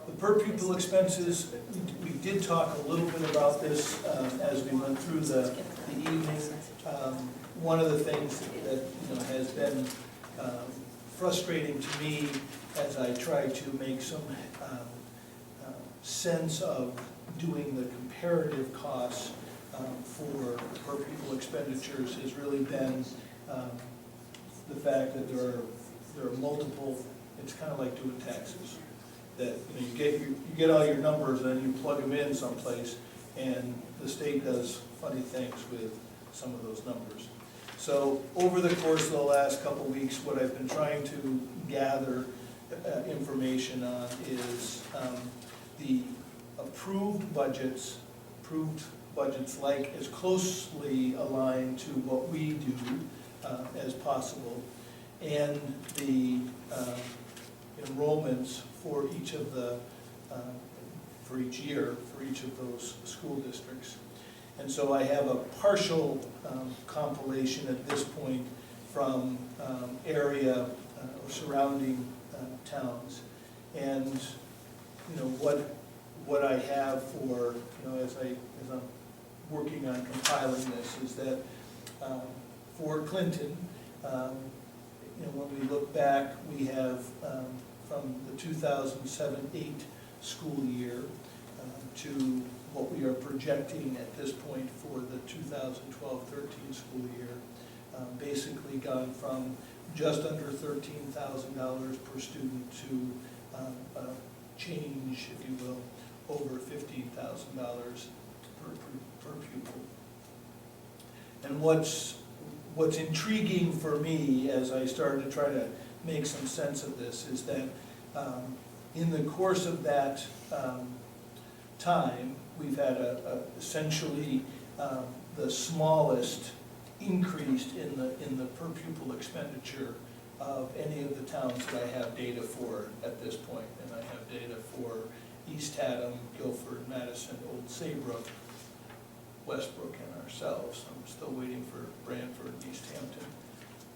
The per pupil expenses, we did talk a little bit about this as we went through the evening. One of the things that has been frustrating to me as I try to make some sense of doing the comparative costs for per pupil expenditures has really been the fact that there are multiple. It's kind of like doing taxes. That you get all your numbers and then you plug them in someplace, and the state does funny things with some of those numbers. So over the course of the last couple of weeks, what I've been trying to gather information on is the approved budgets like as closely aligned to what we do as possible, and the enrollments for each of the for each year for each of those school districts. And so I have a partial compilation at this point from area or surrounding towns, and what I have for as I'm working on compiling this is that for Clinton, when we look back, we have from the 2007-08 school year to what we are projecting at this point for the 2012-13 school year, basically gone from just under $13,000 per student to a change, if you will, over $15,000 per pupil. And what's intriguing for me as I started to try to make some sense of this is that in the course of that time, we've had essentially the smallest increase in the per pupil expenditure of any of the towns that I have data for at this point. And I have data for East Haddam, Guilford, Madison, Old Saybrook, Westbrook, and ourselves. I'm still waiting for Branford and East Hampton.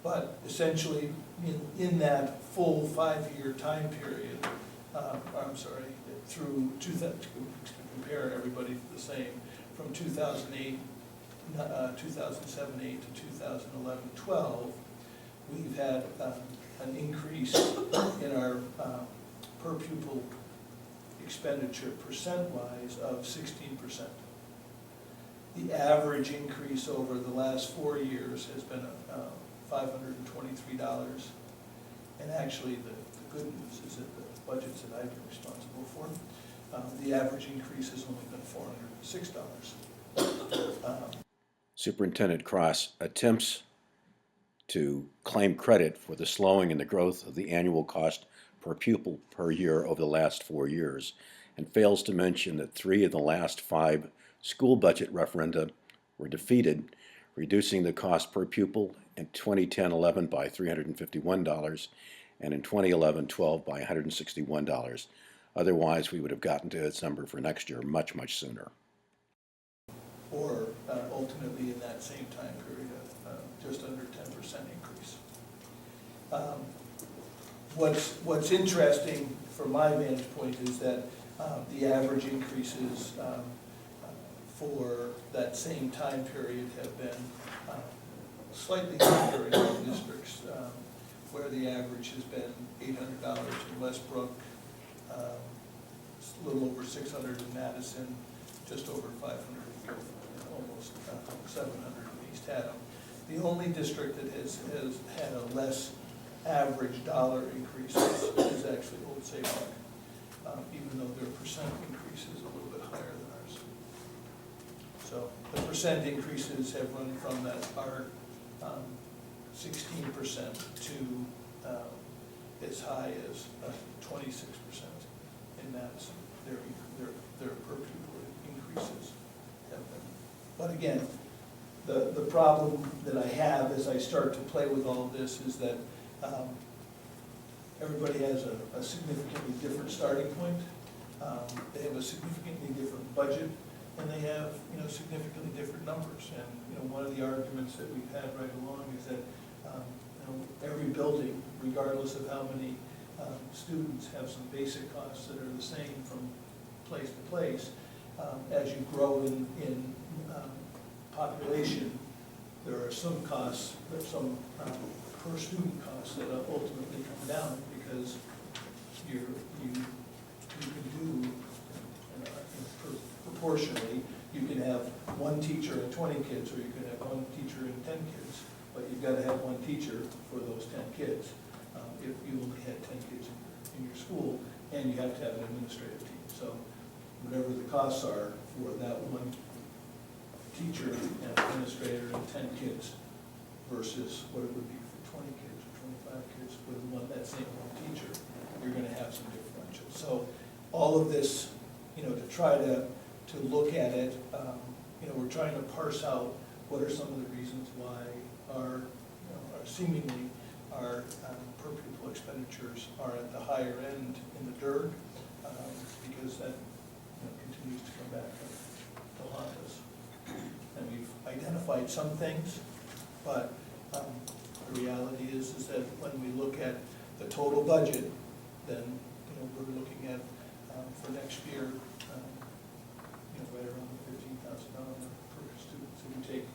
But essentially, in that full 5-year time period, through to compare everybody the same, from 2007-8 to 2011-12, we've had an increase in our per pupil expenditure percent-wise of 16%. The average increase over the last 4 years has been $523, and actually the good news is that the budgets that I've been responsible for, the average increase has only been $406. Superintendent Cross attempts to claim credit for the slowing in the growth of the annual cost per pupil per year over the last 4 years, and fails to mention that 3 of the last 5 school budget referenda were defeated, reducing the cost per pupil in 2010-11 by $351 and in 2011-12 by $161. Otherwise, we would have gotten to its number for next year much, much sooner. Or ultimately in that same time period, just under 10% increase. What's interesting from my vantage point is that the average increases for that same time period have been slightly higher in other districts, where the average has been $800 in Westbrook, a little over $600 in Madison, just over $500 in Guilford, almost $700 in East Haddam. The only district that has had a less average dollar increase is actually Old Saybrook, even though their percent increase is a little bit higher than ours. So the percent increases have run from our 16% to as high as 26% in Madison. Their per pupil increases have been. But again, the problem that I have as I start to play with all of this is that everybody has a significantly different starting point. They have a significantly different budget, and they have significantly different numbers. And one of the arguments that we've had right along is that every building, regardless of how many students have some basic costs that are the same from place to place. As you grow in population, there are some costs, there's some per student costs that ultimately come down because you can do, proportionally, you can have one teacher and 20 kids, or you can have one teacher and 10 kids, but you've got to have one teacher for those 10 kids. If you only had 10 kids in your school, and you have to have an administrative team. So whatever the costs are for that one teacher and administrator and 10 kids versus what it would be for 20 kids or 25 kids with that same one teacher, you're going to have some differentials. So all of this, to try to look at it, we're trying to parse out what are some of the reasons why our seemingly our per pupil expenditures are at the higher end in the DIRG, because that continues to come back to haunt us. And we've identified some things, but the reality is that when we look at the total budget, then we're looking at for next year, right around the $15,000 per student. So we take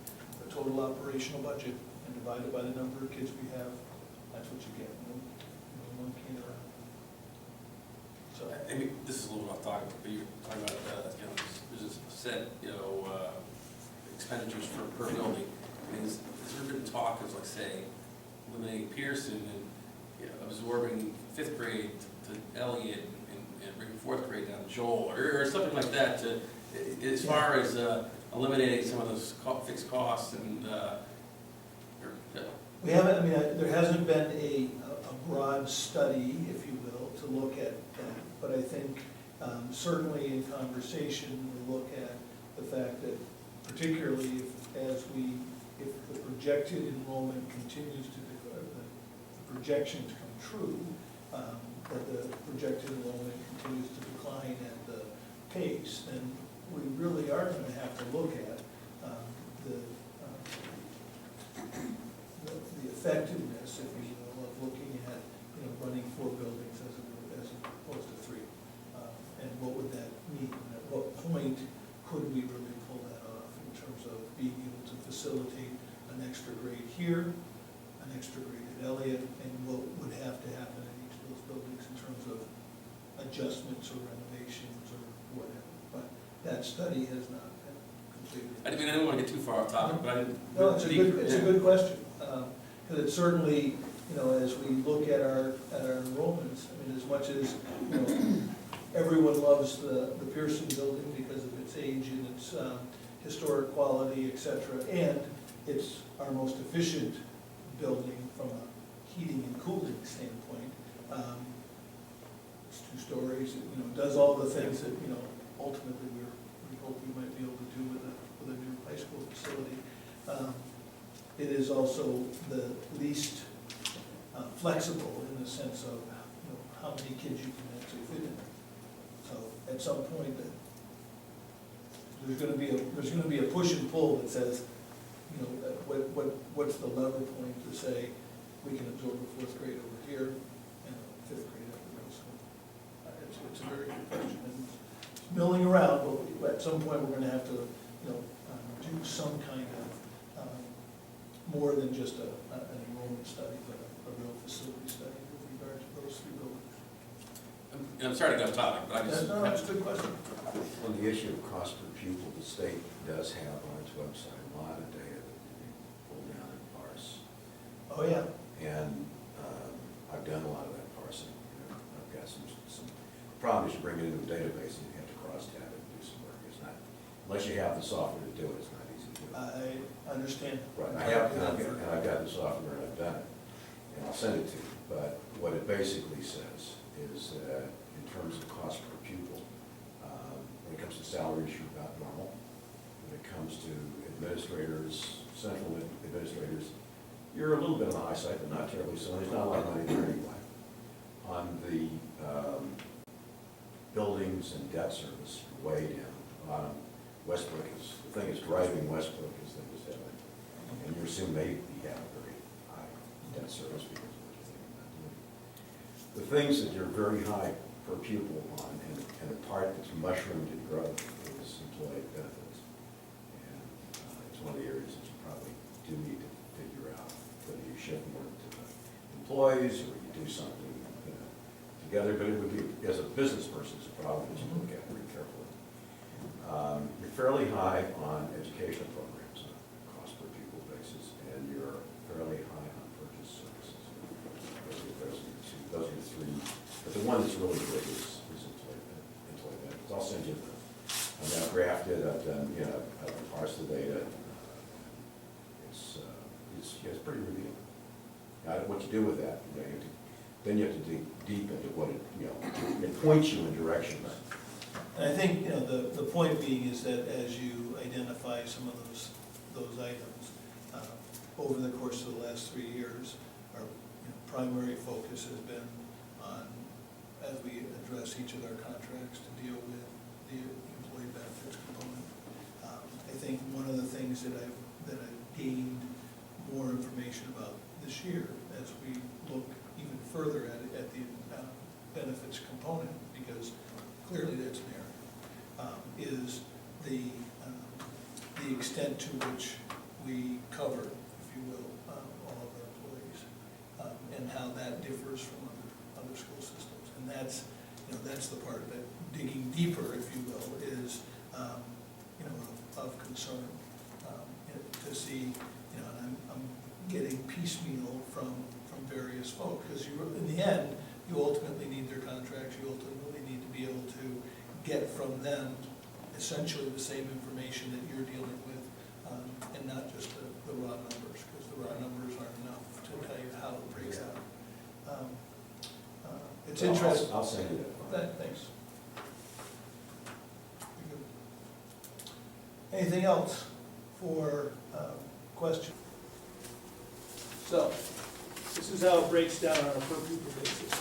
the total operational budget and divide it by the number of kids we have. That's what you get. No monkeying around. So I mean, this is a little off topic, but you're talking about there's a set expenditures per building. I mean, is there been talk of, like, say, eliminating Pearson and absorbing 5th grade to Elliott and bringing 4th grade down to Joel or something like that to, as far as eliminating some of those fixed costs and we haven't. I mean, there hasn't been a broad study, if you will, to look at that. But I think certainly in conversation we look at the fact that particularly if the projected enrollment continues to the projections come true, that the projected enrollment continues to decline at the pace, then we really are going to have to look at the effectiveness, if you will, of looking at running 4 buildings as opposed to 3, and what would that mean? At what point could we really pull that off in terms of being able to facilitate an extra grade here, an extra grade at Elliott, and what would have to happen in each of those buildings in terms of adjustments or renovations or whatever. But that study has not been completed. I mean, I don't want to get too far off topic, but I didn't. No, it's a good question, because it's certainly, as we look at our enrollments, I mean, as much as, everyone loves the Pearson building because of its age and its historic quality, et cetera, and it's our most efficient building from a heating and cooling standpoint. It's 2 stories, it does all the things that, ultimately we hope we might be able to do with a new high school facility. It is also the least flexible in the sense of how many kids you can actually fit in there. So at some point, there's going to be a push and pull that says, what's the lever point to say we can absorb a 4th grade over here and a 5th grade at the middle school. It's a very good question. And it's milling around, but at some point we're going to have to do some kind of more than just an enrollment study, but a real facility study with regard to those 3 buildings. And I'm sorry to go off topic, but I just. No, that's a good question. On the issue of cost per pupil, the state does have on its website a lot of data that you can pull down and parse. Oh, yeah. And I've done a lot of that parsing. I've got some problem is you bring it into a database and you have to cross-tab it and do some work. It's not, unless you have the software to do it, it's not easy to do. I understand. Right, I have, and I've got the software and I've done it, and I'll send it to you. But what it basically says is that in terms of cost per pupil, when it comes to salaries, you're about normal. When it comes to administrators, central administrators, you're a little bit on the high side, but not terribly so. There's not a lot of money there anyway. On the buildings and debt service, way down at the bottom, Westbrook is, the thing is driving Westbrook is they just have it. And you assume they have a very high debt service because of what you're thinking about doing. The things that you're very high per pupil on, and a part that's mushroomed in growth is employee benefits. And it's one of the areas that you probably do need to figure out, whether you shift more to the employees or you do something, together. But it would be, as a business person, it's a problem that you look at pretty carefully. You're fairly high on educational programs on a cost per pupil basis, and you're fairly high on purchase services. Those are the three, but the one that's really big is employee benefits. I'll send you I've now graphed it, I've done, I've parsed the data. It's pretty revealing. Now, what you do with that, then you have to dig deep into what it points you in directions. And I think, the point being is that as you identify some of those items, over the course of the last 3 years, our primary focus has been on, as we address each of our contracts, to deal with the employee benefits component. I think one of the things that I've gained more information about this year, as we look even further at the benefits component, because clearly that's an area, is the extent to which we cover, if you will, all of our employees, and how that differs from other school systems. And that's the part that digging deeper, if you will, is of concern, to see, and I'm getting piecemeal from various folk, because in the end, you ultimately need their contracts, you ultimately need to be able to get from them essentially the same information that you're dealing with, and not just the raw numbers, because the raw numbers aren't enough to tell you how it breaks out. It's interesting. I'll send you that. Thanks. Anything else for question? So, this is how it breaks down on a per pupil basis.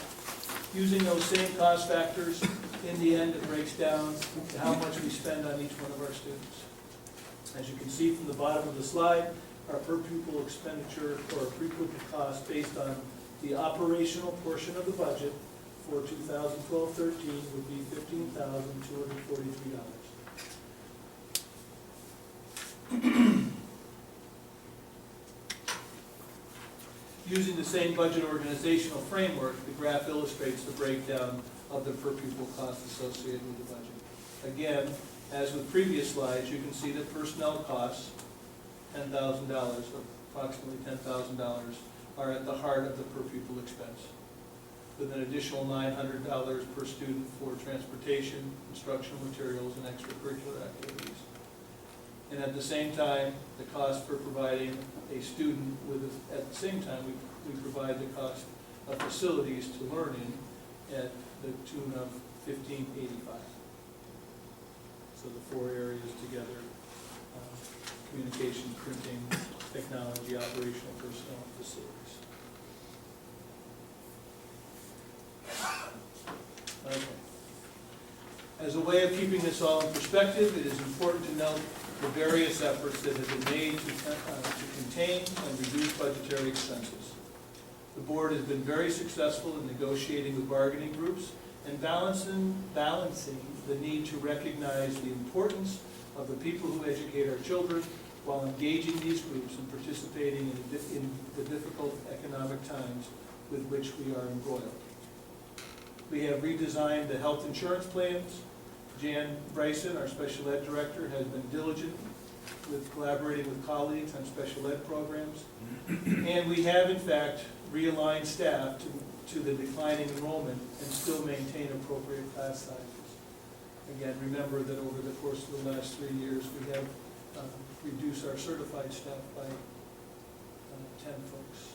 Using those same cost factors, in the end, it breaks down to how much we spend on each one of our students. As you can see from the bottom of the slide, our per pupil expenditure or per pupil cost based on the operational portion of the budget for 2012-13 would be $15,243. Using the same budget organizational framework, the graph illustrates the breakdown of the per pupil cost associated with the budget. Again, as with previous slides, you can see that personnel costs, $10,000, approximately $10,000, are at the heart of the per pupil expense, with an additional $900 per student for transportation, instructional materials, and extracurricular activities. And at the same time, the cost for providing a student at the same time, we provide the cost of facilities to learn in at the tune of $1,585. So the four areas together, communication, printing, technology, operational personnel, and facilities. Okay. As a way of keeping this all in perspective, it is important to note the various efforts that have been made to contain and reduce budgetary expenses. The board has been very successful in negotiating with bargaining groups and balancing the need to recognize the importance of the people who educate our children while engaging these groups and participating in the difficult economic times with which we are embroiled. We have redesigned the health insurance plans. Jan Bryson, our special ed director, has been diligent with collaborating with colleagues on special ed programs. And we have, in fact, realigned staff to the declining enrollment and still maintain appropriate class sizes. Again, remember that over the course of the last 3 years, we have reduced our certified staff by 10 folks.